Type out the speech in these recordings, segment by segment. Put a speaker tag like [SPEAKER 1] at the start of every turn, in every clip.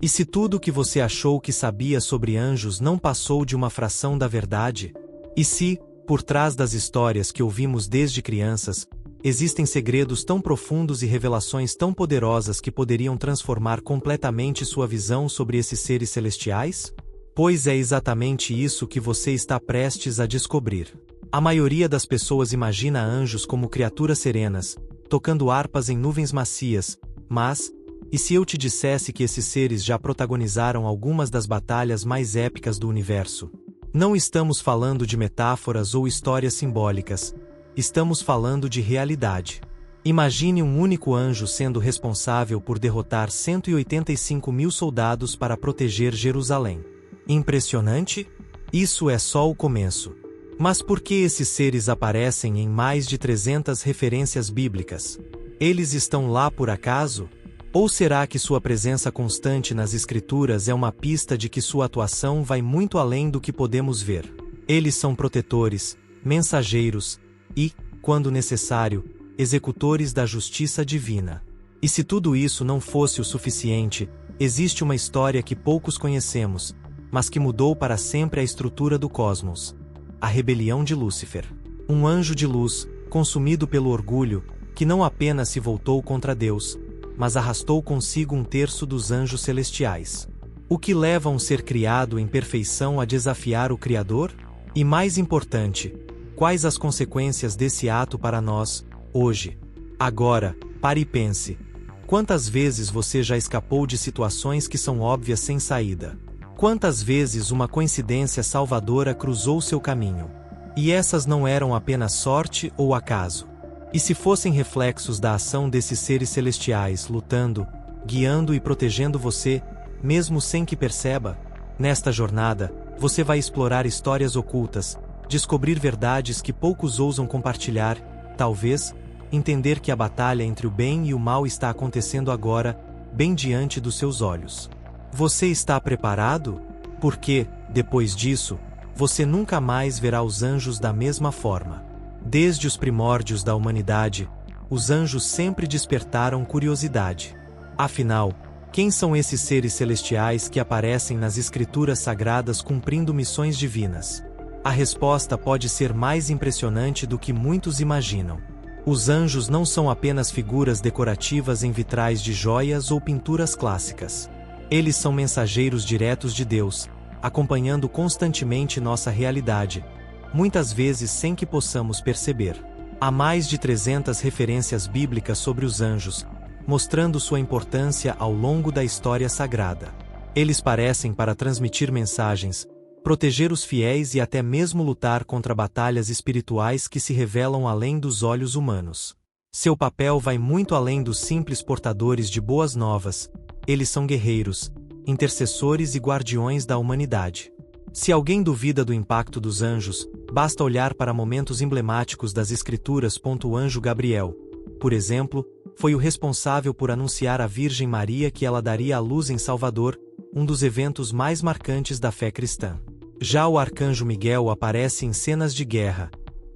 [SPEAKER 1] E se tudo o que você achou que sabia sobre anjos não passou de uma fração da verdade? E se, por trás das histórias que ouvimos desde crianças, existem segredos tão profundos e revelações tão poderosas que poderiam transformar completamente sua visão sobre esses seres celestiais? Pois é exatamente isso que você está prestes a descobrir. A maioria das pessoas imagina anjos como criaturas serenas, tocando harpas em nuvens macias, mas, e se eu te dissesse que esses seres já protagonizaram algumas das batalhas mais épicas do universo? Não estamos falando de metáforas ou histórias simbólicas. Estamos falando de realidade. Imagine um único anjo sendo responsável por derrotar 185 mil soldados para proteger Jerusalém. Impressionante? Isso é só o começo. Mas por que esses seres aparecem em mais de 300 referências bíblicas? Eles estão lá por acaso? Ou será que sua presença constante nas Escrituras é uma pista de que sua atuação vai muito além do que podemos ver? Eles são protetores, mensageiros e, quando necessário, executores da justiça divina. E se tudo isso não fosse o suficiente, existe uma história que poucos conhecemos, mas que mudou para sempre a estrutura do cosmos. A rebelião de Lúcifer. Um anjo de luz, consumido pelo orgulho, que não apenas se voltou contra Deus, mas arrastou consigo um terço dos anjos celestiais. O que leva um ser criado em perfeição a desafiar o Criador? E mais importante, quais as consequências desse ato para nós, hoje? Agora, pare e pense. Quantas vezes você já escapou de situações que são óbvias sem saída? Quantas vezes uma coincidência salvadora cruzou seu caminho? E essas não eram apenas sorte ou acaso. E se fossem reflexos da ação desses seres celestiais lutando, guiando e protegendo você, mesmo sem que perceba? Nesta jornada, você vai explorar histórias ocultas, descobrir verdades que poucos ousam compartilhar, talvez, entender que a batalha entre o bem e o mal está acontecendo agora, bem diante dos seus olhos. Você está preparado? Porque, depois disso, você nunca mais verá os anjos da mesma forma. Desde os primórdios da humanidade, os anjos sempre despertaram curiosidade. Afinal, quem são esses seres celestiais que aparecem nas Escrituras Sagradas cumprindo missões divinas? A resposta pode ser mais impressionante do que muitos imaginam. Os anjos não são apenas figuras decorativas em vitrais de joias ou pinturas clássicas. Eles são mensageiros diretos de Deus, acompanhando constantemente nossa realidade, muitas vezes sem que possamos perceber. Há mais de 300 referências bíblicas sobre os anjos, mostrando sua importância ao longo da história sagrada. Eles parecem para transmitir mensagens, proteger os fiéis e até mesmo lutar contra batalhas espirituais que se revelam além dos olhos humanos. Seu papel vai muito além dos simples portadores de boas novas. Eles são guerreiros, intercessores e guardiões da humanidade. Se alguém duvida do impacto dos anjos, basta olhar para momentos emblemáticos das Escrituras. O anjo Gabriel, por exemplo, foi o responsável por anunciar à Virgem Maria que ela daria à luz em Salvador, um dos eventos mais marcantes da fé cristã. Já o arcanjo Miguel aparece em cenas de guerra,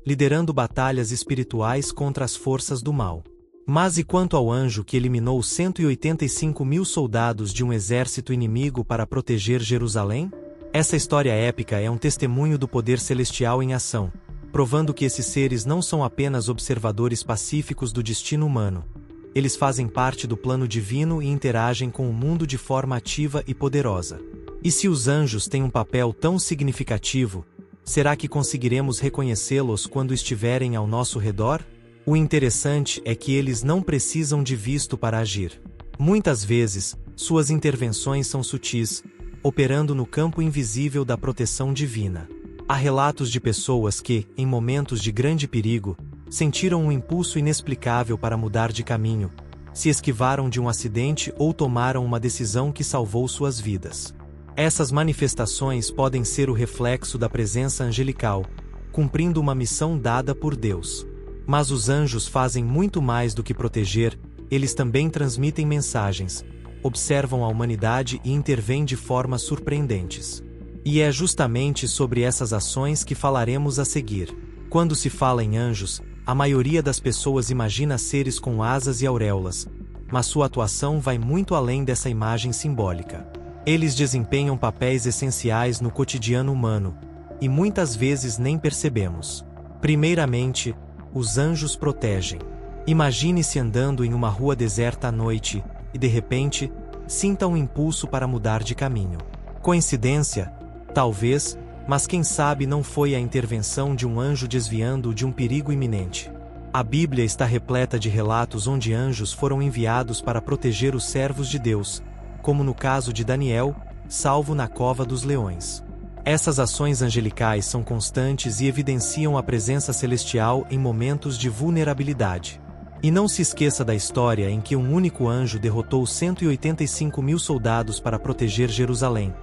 [SPEAKER 1] liderando batalhas espirituais contra as forças do mal. Mas e quanto ao anjo que eliminou 185 mil soldados de um exército inimigo para proteger Jerusalém? Essa história épica é um testemunho do poder celestial em ação, provando que esses seres não são apenas observadores pacíficos do destino humano. Eles fazem parte do plano divino e interagem com o mundo de forma ativa e poderosa. E se os anjos têm um papel tão significativo, será que conseguiremos reconhecê-los quando estiverem ao nosso redor? O interessante é que eles não precisam de visto para agir. Muitas vezes, suas intervenções são sutis, operando no campo invisível da proteção divina. Há relatos de pessoas que, em momentos de grande perigo, sentiram um impulso inexplicável para mudar de caminho, se esquivaram de um acidente ou tomaram uma decisão que salvou suas vidas. Essas manifestações podem ser o reflexo da presença angelical, cumprindo uma missão dada por Deus. Mas os anjos fazem muito mais do que proteger, eles também transmitem mensagens, observam a humanidade e intervêm de formas surpreendentes. E é justamente sobre essas ações que falaremos a seguir. Quando se fala em anjos, a maioria das pessoas imagina seres com asas e auréolas, mas sua atuação vai muito além dessa imagem simbólica. Eles desempenham papéis essenciais no cotidiano humano, e muitas vezes nem percebemos. Primeiramente, os anjos protegem. Imagine-se andando em uma rua deserta à noite, e de repente, sinta um impulso para mudar de caminho. Coincidência? Talvez, mas quem sabe não foi a intervenção de um anjo desviando-o de um perigo iminente. A Bíblia está repleta de relatos onde anjos foram enviados para proteger os servos de Deus, como no caso de Daniel, salvo na cova dos leões. Essas ações angelicais são constantes e evidenciam a presença celestial em momentos de vulnerabilidade. E não se esqueça da história em que um único anjo derrotou 185.000 soldados para proteger Jerusalém.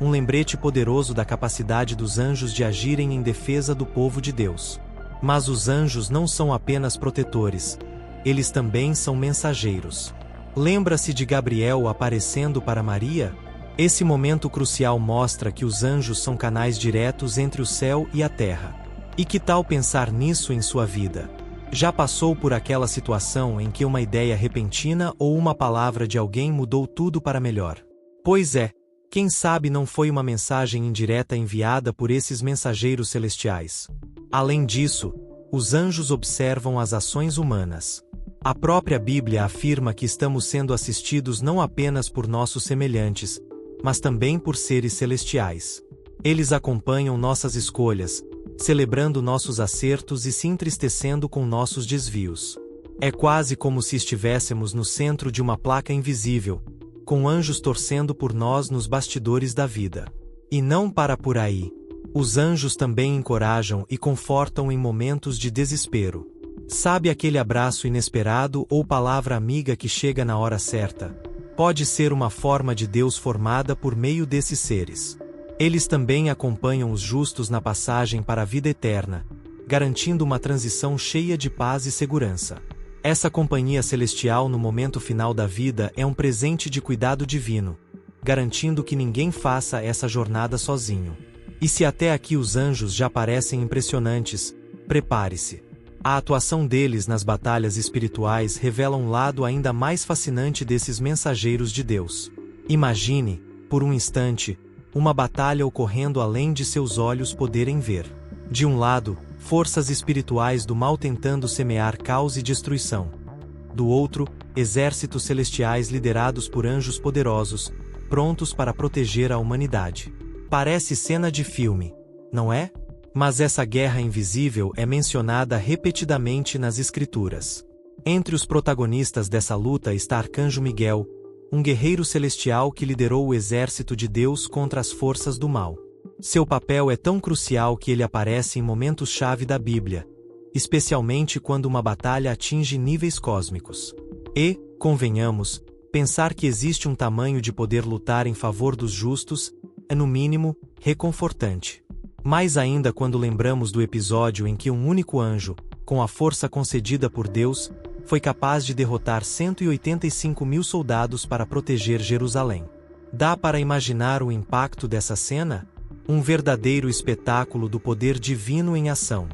[SPEAKER 1] Um lembrete poderoso da capacidade dos anjos de agirem em defesa do povo de Deus. Mas os anjos não são apenas protetores, eles também são mensageiros. Lembra-se de Gabriel aparecendo para Maria? Esse momento crucial mostra que os anjos são canais diretos entre o céu e a terra. E que tal pensar nisso em sua vida? Já passou por aquela situação em que uma ideia repentina ou uma palavra de alguém mudou tudo para melhor? Pois é, quem sabe não foi uma mensagem indireta enviada por esses mensageiros celestiais. Além disso, os anjos observam as ações humanas. A própria Bíblia afirma que estamos sendo assistidos não apenas por nossos semelhantes, mas também por seres celestiais. Eles acompanham nossas escolhas, celebrando nossos acertos e se entristecendo com nossos desvios. É quase como se estivéssemos no centro de uma placa invisível, com anjos torcendo por nós nos bastidores da vida. E não para por aí. Os anjos também encorajam e confortam em momentos de desespero. Sabe aquele abraço inesperado ou palavra amiga que chega na hora certa? Pode ser uma forma de Deus formada por meio desses seres. Eles também acompanham os justos na passagem para a vida eterna, garantindo uma transição cheia de paz e segurança. Essa companhia celestial no momento final da vida é um presente de cuidado divino, garantindo que ninguém faça essa jornada sozinho. E se até aqui os anjos já parecem impressionantes, prepare-se. A atuação deles nas batalhas espirituais revela um lado ainda mais fascinante desses mensageiros de Deus. Imagine, por um instante, uma batalha ocorrendo além de seus olhos poderem ver. De um lado, forças espirituais do mal tentando semear caos e destruição. Do outro, exércitos celestiais liderados por anjos poderosos, prontos para proteger a humanidade. Parece cena de filme, não é? Mas essa guerra invisível é mencionada repetidamente nas Escrituras. Entre os protagonistas dessa luta está Arcanjo Miguel, um guerreiro celestial que liderou o exército de Deus contra as forças do mal. Seu papel é tão crucial que ele aparece em momentos-chave da Bíblia, especialmente quando uma batalha atinge níveis cósmicos. E, convenhamos, pensar que existe um tamanho de poder lutar em favor dos justos é, no mínimo, reconfortante. Mais ainda quando lembramos do episódio em que um único anjo, com a força concedida por Deus, foi capaz de derrotar 185.000 soldados para proteger Jerusalém. Dá para imaginar o impacto dessa cena? Um verdadeiro espetáculo do poder divino em ação.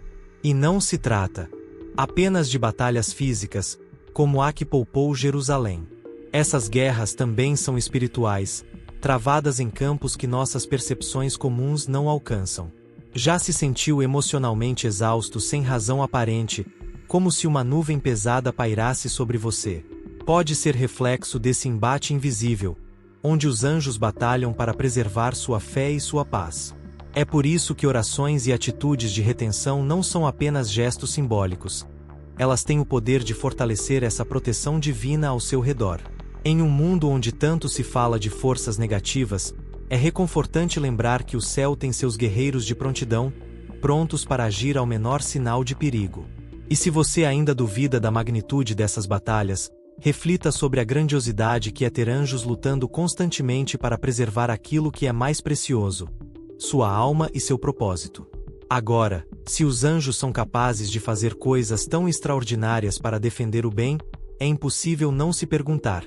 [SPEAKER 1] E não se trata apenas de batalhas físicas, como a que poupou Jerusalém. Essas guerras também são espirituais, travadas em campos que nossas percepções comuns não alcançam. Já se sentiu emocionalmente exausto sem razão aparente, como se uma nuvem pesada pairasse sobre você? Pode ser reflexo desse embate invisível, onde os anjos batalham para preservar sua fé e sua paz. É por isso que orações e atitudes de retenção não são apenas gestos simbólicos. Elas têm o poder de fortalecer essa proteção divina ao seu redor. Em um mundo onde tanto se fala de forças negativas, é reconfortante lembrar que o céu tem seus guerreiros de prontidão, prontos para agir ao menor sinal de perigo. E se você ainda duvida da magnitude dessas batalhas, reflita sobre a grandiosidade que é ter anjos lutando constantemente para preservar aquilo que é mais precioso: sua alma e seu propósito. Agora, se os anjos são capazes de fazer coisas tão extraordinárias para defender o bem, é impossível não se perguntar: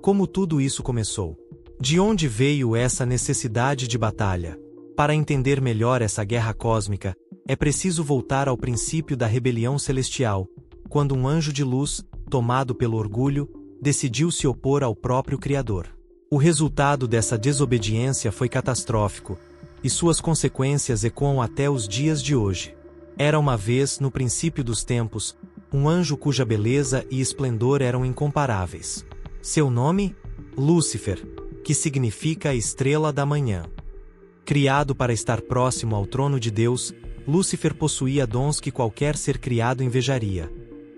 [SPEAKER 1] como tudo isso começou? De onde veio essa necessidade de batalha? Para entender melhor essa guerra cósmica, é preciso voltar ao princípio da rebelião celestial, quando um anjo de luz, tomado pelo orgulho, decidiu se opor ao próprio Criador. O resultado dessa desobediência foi catastrófico, e suas consequências ecoam até os dias de hoje. Era uma vez, no princípio dos tempos, um anjo cuja beleza e esplendor eram incomparáveis. Seu nome? Lúcifer, que significa a estrela da manhã. Criado para estar próximo ao trono de Deus, Lúcifer possuía dons que qualquer ser criado invejaria: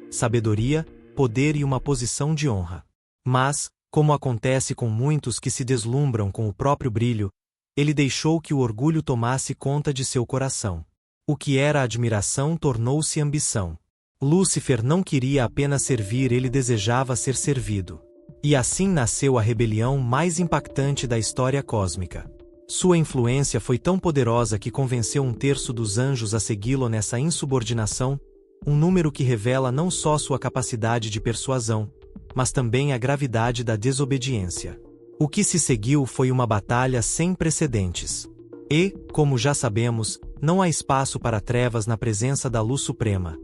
[SPEAKER 1] sabedoria, poder e uma posição de honra. Mas, como acontece com muitos que se deslumbram com o próprio brilho, ele deixou que o orgulho tomasse conta de seu coração. O que era admiração tornou-se ambição. Lúcifer não queria apenas servir, ele desejava ser servido. E assim nasceu a rebelião mais impactante da história cósmica. Sua influência foi tão poderosa que convenceu 1/3 dos anjos a segui-lo nessa insubordinação, um número que revela não só sua capacidade de persuasão, mas também a gravidade da desobediência. O que se seguiu foi uma batalha sem precedentes. E, como já sabemos, não há espaço para trevas na presença da luz suprema.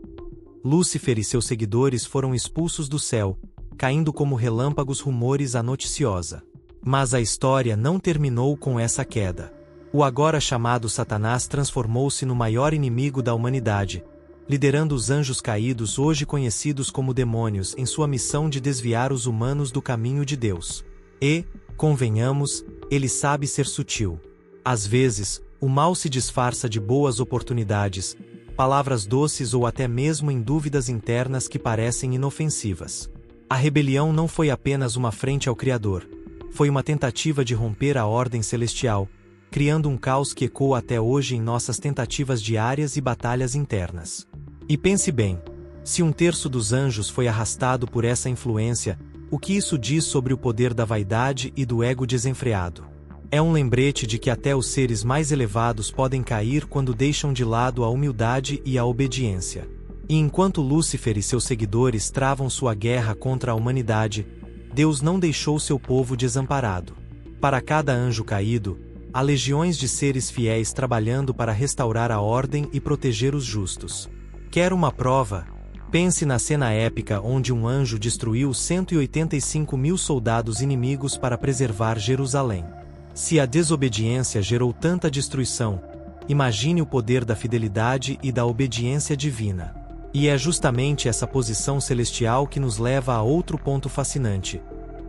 [SPEAKER 1] Lúcifer e seus seguidores foram expulsos do céu, caindo como relâmpagos rumores à noticiosa. Mas a história não terminou com essa queda. O agora chamado Satanás transformou-se no maior inimigo da humanidade, liderando os anjos caídos, hoje conhecidos como demônios, em sua missão de desviar os humanos do caminho de Deus. E, convenhamos, ele sabe ser sutil. Às vezes, o mal se disfarça de boas oportunidades, palavras doces ou até mesmo em dúvidas internas que parecem inofensivas. A rebelião não foi apenas uma afrente ao Criador. Foi uma tentativa de romper a ordem celestial, criando um caos que ecoa até hoje em nossas tentativas diárias e batalhas internas. E pense bem, se 1/3 dos anjos foi arrastado por essa influência, o que isso diz sobre o poder da vaidade e do ego desenfreado? É um lembrete de que até os seres mais elevados podem cair quando deixam de lado a humildade e a obediência. E enquanto Lúcifer e seus seguidores travam sua guerra contra a humanidade, Deus não deixou seu povo desamparado. Para cada anjo caído, há legiões de seres fiéis trabalhando para restaurar a ordem e proteger os justos. Quer uma prova? Pense na cena épica onde um anjo destruiu 185.000 soldados inimigos para preservar Jerusalém. Se a desobediência gerou tanta destruição, imagine o poder da fidelidade e da obediência divina. E é justamente essa posição celestial que nos leva a outro ponto fascinante: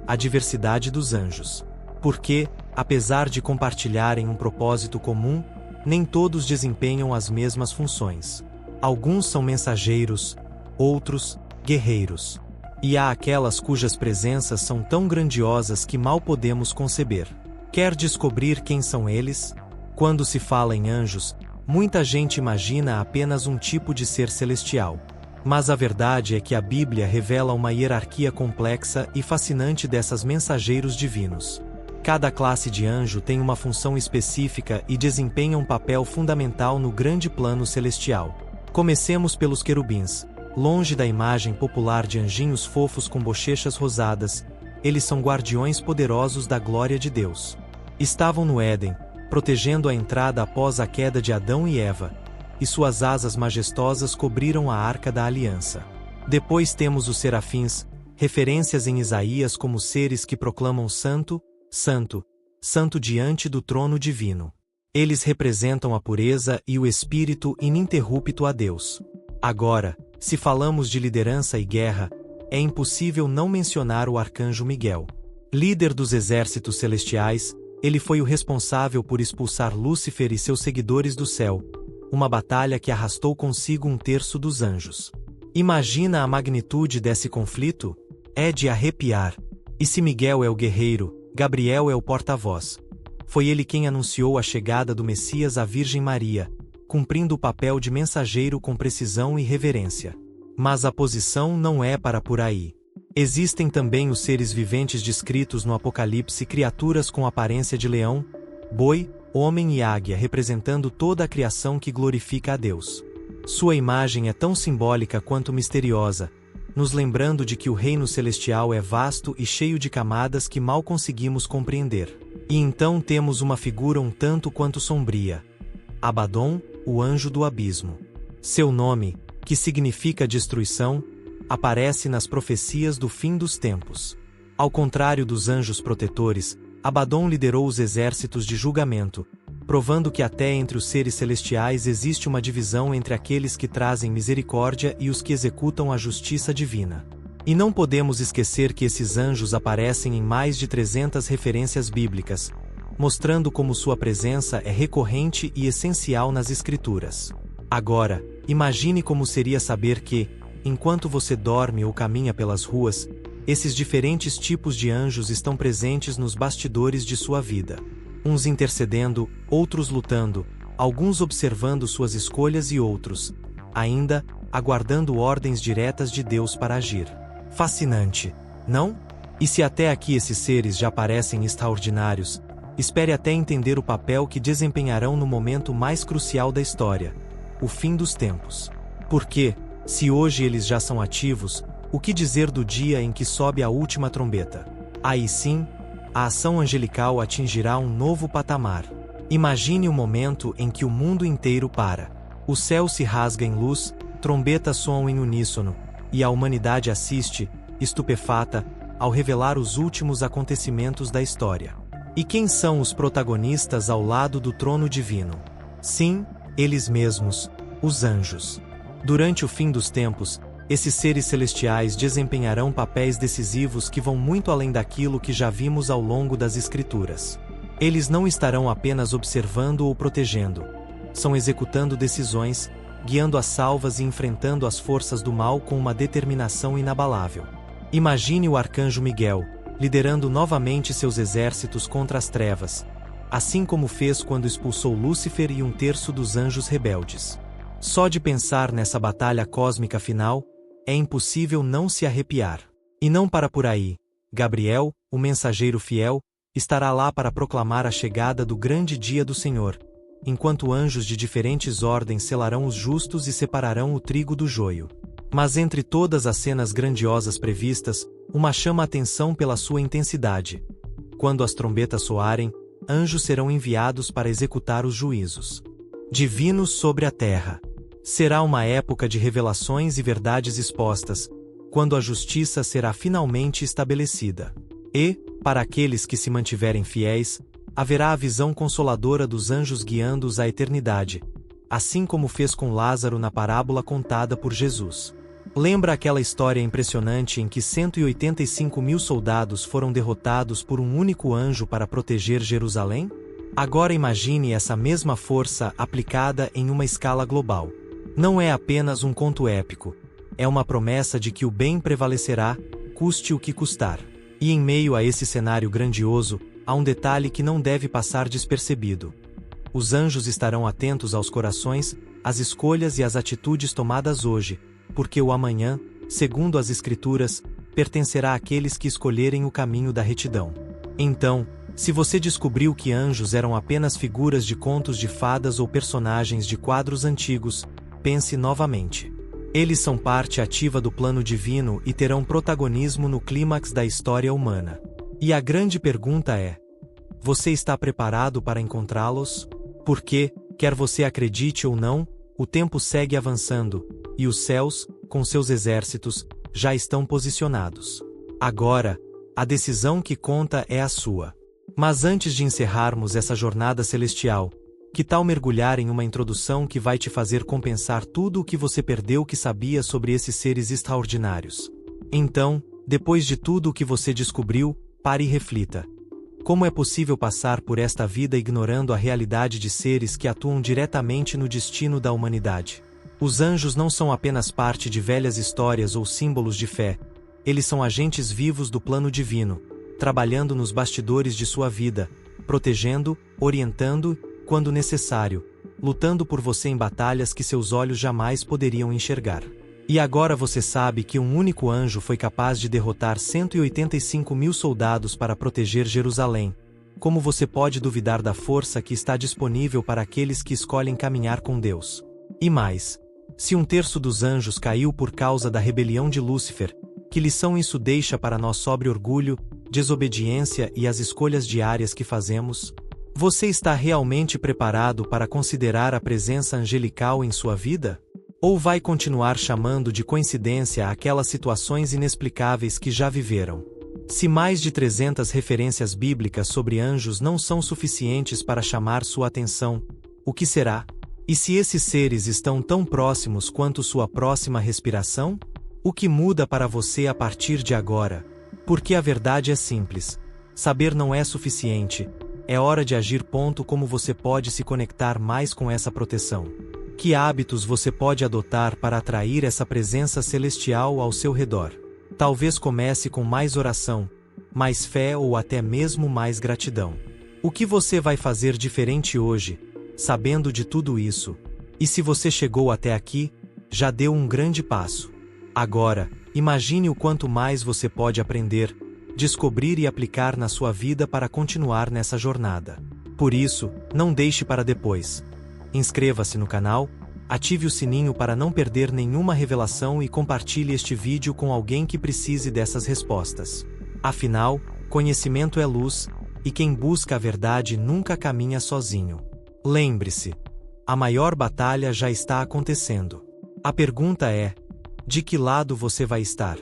[SPEAKER 1] a diversidade dos anjos. Porque, apesar de compartilharem um propósito comum, nem todos desempenham as mesmas funções. Alguns são mensageiros, outros, guerreiros. E há aquelas cujas presenças são tão grandiosas que mal podemos conceber. Quer descobrir quem são eles? Quando se fala em anjos, muita gente imagina apenas um tipo de ser celestial. Mas a verdade é que a Bíblia revela uma hierarquia complexa e fascinante dessas mensageiros divinos. Cada classe de anjo tem uma função específica e desempenha um papel fundamental no grande plano celestial. Comecemos pelos querubins. Longe da imagem popular de anjinhos fofos com bochechas rosadas, eles são guardiões poderosos da glória de Deus. Estavam no Éden, protegendo a entrada após a queda de Adão e Eva, e suas asas majestosas cobriram a Arca da Aliança. Depois temos os serafins, referências em Isaías como seres que proclamam Santo, Santo, Santo diante do trono divino. Eles representam a pureza e o espírito ininterrupto a Deus. Agora, se falamos de liderança e guerra, é impossível não mencionar o arcanjo Miguel. Líder dos exércitos celestiais, ele foi o responsável por expulsar Lúcifer e seus seguidores do céu, uma batalha que arrastou consigo 1/3 dos anjos. Imagina a magnitude desse conflito? É de arrepiar. E se Miguel é o guerreiro, Gabriel é o porta-voz. Foi ele quem anunciou a chegada do Messias à Virgem Maria, cumprindo o papel de mensageiro com precisão e reverência. Mas a posição não é para por aí. Existem também os seres viventes descritos no Apocalipse, criaturas com aparência de leão, boi, homem e águia, representando toda a criação que glorifica a Deus. Sua imagem é tão simbólica quanto misteriosa, nos lembrando de que o reino celestial é vasto e cheio de camadas que mal conseguimos compreender. E então temos uma figura um tanto quanto sombria: Abaddon, o anjo do abismo. Seu nome, que significa destruição, aparece nas profecias do fim dos tempos. Ao contrário dos anjos protetores, Abaddon liderou os exércitos de julgamento, provando que até entre os seres celestiais existe uma divisão entre aqueles que trazem misericórdia e os que executam a justiça divina. E não podemos esquecer que esses anjos aparecem em mais de 300 referências bíblicas, mostrando como sua presença é recorrente e essencial nas Escrituras. Agora, imagine como seria saber que, enquanto você dorme ou caminha pelas ruas, esses diferentes tipos de anjos estão presentes nos bastidores de sua vida. Uns intercedendo, outros lutando, alguns observando suas escolhas e outros, ainda, aguardando ordens diretas de Deus para agir. Fascinante, não? E se até aqui esses seres já parecem extraordinários, espere até entender o papel que desempenharão no momento mais crucial da história, o fim dos tempos. Porque, se hoje eles já são ativos, o que dizer do dia em que sobe a última trombeta? Aí sim, a ação angelical atingirá um novo patamar. Imagine o momento em que o mundo inteiro para. O céu se rasga em luz, trombetas soam em uníssono, e a humanidade assiste, estupefata, ao revelar os últimos acontecimentos da história. E quem são os protagonistas ao lado do trono divino? Sim, eles mesmos, os anjos. Durante o fim dos tempos, esses seres celestiais desempenharão papéis decisivos que vão muito além daquilo que já vimos ao longo das Escrituras. Eles não estarão apenas observando ou protegendo, são executando decisões, guiando as salvas e enfrentando as forças do mal com uma determinação inabalável. Imagine o arcanjo Miguel, liderando novamente seus exércitos contra as trevas, assim como fez quando expulsou Lúcifer e um terço dos anjos rebeldes. Só de pensar nessa batalha cósmica final, é impossível não se arrepiar. E não para por aí. Gabriel, o mensageiro fiel, estará lá para proclamar a chegada do grande dia do Senhor, enquanto anjos de diferentes ordens selarão os justos e separarão o trigo do joio. Mas entre todas as cenas grandiosas previstas, uma chama a atenção pela sua intensidade. Quando as trombetas soarem, anjos serão enviados para executar os juízos divinos sobre a terra. Será uma época de revelações e verdades expostas, quando a justiça será finalmente estabelecida. E, para aqueles que se mantiverem fiéis, haverá a visão consoladora dos anjos guiando-os à eternidade, assim como fez com Lázaro na parábola contada por Jesus. Lembra aquela história impressionante em que 185.000 soldados foram derrotados por um único anjo para proteger Jerusalém? Agora imagine essa mesma força aplicada em uma escala global. Não é apenas um conto épico, é uma promessa de que o bem prevalecerá, custe o que custar. E em meio a esse cenário grandioso, há um detalhe que não deve passar despercebido. Os anjos estarão atentos aos corações, às escolhas e às atitudes tomadas hoje, porque o amanhã, segundo as Escrituras, pertencerá àqueles que escolherem o caminho da retidão. Então, se você descobriu que anjos eram apenas figuras de contos de fadas ou personagens de quadros antigos, pense novamente. Eles são parte ativa do plano divino e terão protagonismo no clímax da história humana. E a grande pergunta é: você está preparado para encontrá-los? Porque, quer você acredite ou não, o tempo segue avançando, e os céus, com seus exércitos, já estão posicionados. Agora, a decisão que conta é a sua. Mas antes de encerrarmos essa jornada celestial, que tal mergulhar em uma introdução que vai te fazer compensar tudo o que você perdeu que sabia sobre esses seres extraordinários? Então, depois de tudo o que você descobriu, pare e reflita. Como é possível passar por esta vida ignorando a realidade de seres que atuam diretamente no destino da humanidade? Os anjos não são apenas parte de velhas histórias ou símbolos de fé, eles são agentes vivos do plano divino, trabalhando nos bastidores de sua vida, protegendo, orientando, quando necessário, lutando por você em batalhas que seus olhos jamais poderiam enxergar. E agora você sabe que um único anjo foi capaz de derrotar 185.000 soldados para proteger Jerusalém. Como você pode duvidar da força que está disponível para aqueles que escolhem caminhar com Deus? E mais, se um terço dos anjos caiu por causa da rebelião de Lúcifer, que lição isso deixa para nós sobre orgulho, desobediência e as escolhas diárias que fazemos? Você está realmente preparado para considerar a presença angelical em sua vida? Ou vai continuar chamando de coincidência aquelas situações inexplicáveis que já viveram? Se mais de 300 referências bíblicas sobre anjos não são suficientes para chamar sua atenção, o que será? E se esses seres estão tão próximos quanto sua próxima respiração? O que muda para você a partir de agora? Porque a verdade é simples. Saber não é suficiente. É hora de agir. Como você pode se conectar mais com essa proteção? Que hábitos você pode adotar para atrair essa presença celestial ao seu redor? Talvez comece com mais oração, mais fé ou até mesmo mais gratidão. O que você vai fazer diferente hoje, sabendo de tudo isso? E se você chegou até aqui, já deu um grande passo. Agora, imagine o quanto mais você pode aprender, descobrir e aplicar na sua vida para continuar nessa jornada. Por isso, não deixe para depois. Inscreva-se no canal, ative o sininho para não perder nenhuma revelação e compartilhe este vídeo com alguém que precise dessas respostas. Afinal, conhecimento é luz, e quem busca a verdade nunca caminha sozinho. Lembre-se, a maior batalha já está acontecendo. A pergunta é: de que lado você vai estar?